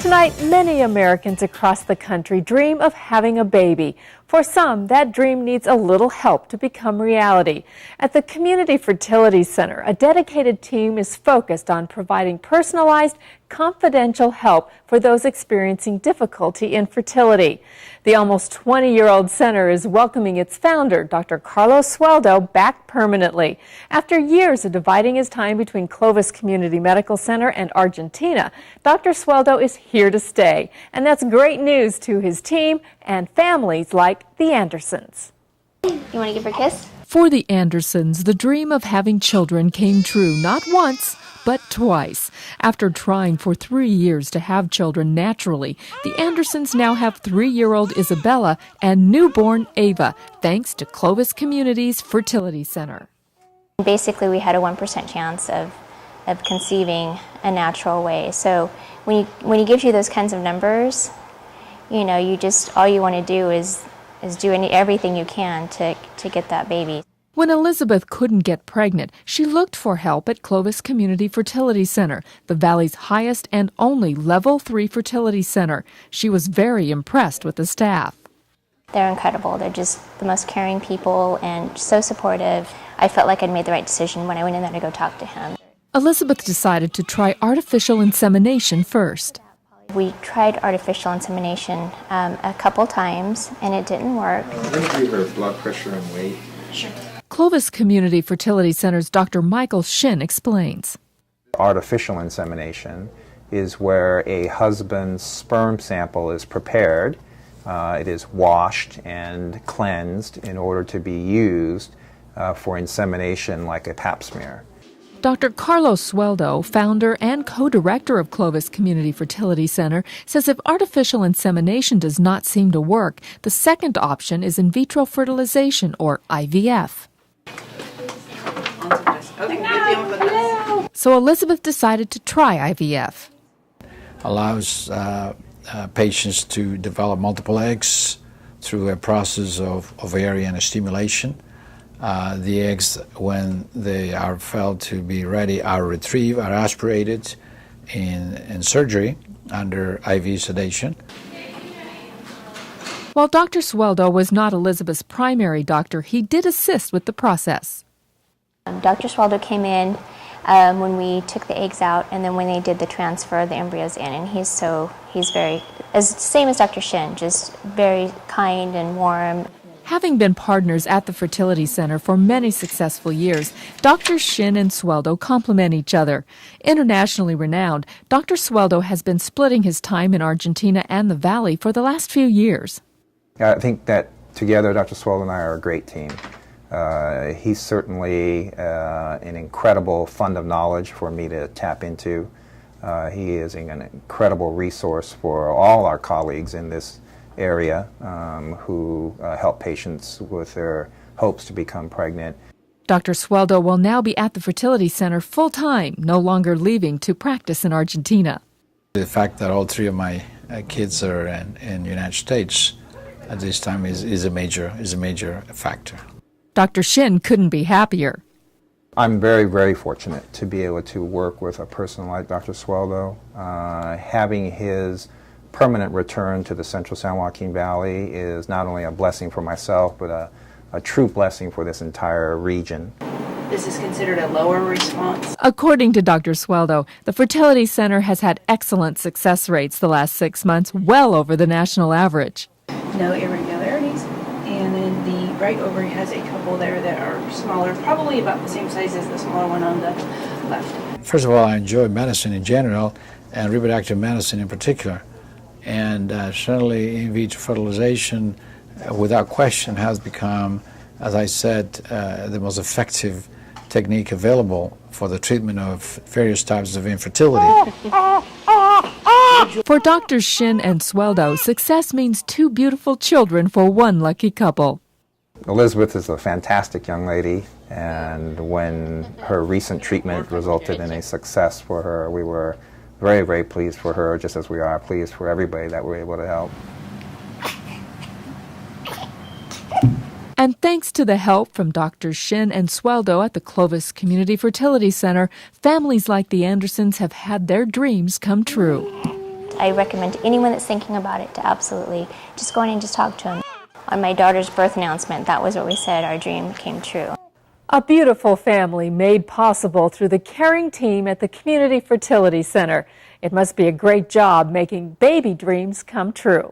Tonight, many Americans across the country dream of having a baby. For some, that dream needs a little help to become reality. At the Community Fertility Center, a dedicated team is focused on providing personalized, confidential help for those experiencing difficulty in fertility. The almost 20-year-old center is welcoming its founder, Dr. Carlos Sueldo, back permanently. After years of dividing his time between Clovis Community Medical Center and Argentina, Dr. Sueldo is here to stay. And that's great news to his team and families like the Andersons. You want to give her a kiss? For the Andersons, the dream of having children came true not once, but twice. After trying for 3 years to have children naturally, the Andersons now have 3-year-old Isabella and newborn Ava, thanks to Clovis Community's Fertility Center. Basically, we had a 1% chance of conceiving a natural way. So when he gives you those kinds of numbers, you know, all you want to do is do everything you can to get that baby. When Elizabeth couldn't get pregnant, she looked for help at Clovis Community Fertility Center, the Valley's highest and only Level 3 fertility center. She was very impressed with the staff. They're incredible. They're just the most caring people and so supportive. I felt like I'd made the right decision when I went in there to go talk to him. Elizabeth decided to try artificial insemination first. We tried artificial insemination a couple times, and it didn't work. Review her blood pressure and weight. Sure. Clovis Community Fertility Center's Dr. Michael Shin explains. Artificial insemination is where a husband's sperm sample is prepared. It is washed and cleansed in order to be used for insemination like a pap smear. Dr. Carlos Sueldo, founder and co-director of Clovis Community Fertility Center, says if artificial insemination does not seem to work, the second option is in vitro fertilization, or IVF. So Elizabeth decided to try IVF. Allows patients to develop multiple eggs through a process of ovarian stimulation. The eggs, when they are felt to be ready, are retrieved, are aspirated in surgery under IV sedation. While Dr. Sueldo was not Elizabeth's primary doctor, he did assist with the process. Dr. Sueldo came in when we took the eggs out, and then when they did the transfer of the embryos in, and he's very, same as Dr. Shin, just very kind and warm. Having been partners at the Fertility Center for many successful years, Dr. Shin and Sueldo complement each other. Internationally renowned, Dr. Sueldo has been splitting his time in Argentina and the Valley for the last few years. I think that together Dr. Sueldo and I are a great team. He's certainly an incredible fund of knowledge for me to tap into. He is an incredible resource for all our colleagues in this area who help patients with their hopes to become pregnant. Dr. Sueldo will now be at the Fertility Center full-time, no longer leaving to practice in Argentina. The fact that all 3 of my kids are in the United States at this time is a major factor. Dr. Shin couldn't be happier. I'm very, very fortunate to be able to work with a person like Dr. Sueldo. Having his permanent return to the central San Joaquin Valley is not only a blessing for myself, but a true blessing for this entire region. This is considered a lower response. According to Dr. Sueldo, the Fertility Center has had excellent success rates the last 6 months, well over the national average. No irregularities, and then the right ovary has a couple there that are smaller, probably about the same size as the smaller one on the left. First of all, I enjoy medicine in general, and reproductive medicine in particular. And certainly in vitro fertilization, without question, has become, as I said, the most effective technique available for the treatment of various types of infertility. For Drs. Shin and Sueldo, success means 2 beautiful children for one lucky couple. Elizabeth is a fantastic young lady, and when her recent treatment resulted in a success for her, we were very, very pleased for her, just as we are pleased for everybody that we're able to help. And thanks to the help from Drs. Shin and Sueldo at the Clovis Community Fertility Center, families like the Andersons have had their dreams come true. I recommend anyone that's thinking about it to absolutely just go in and just talk to them. On my daughter's birth announcement, that was what we said, our dream came true. A beautiful family made possible through the caring team at the Community Fertility Center. It must be a great job making baby dreams come true.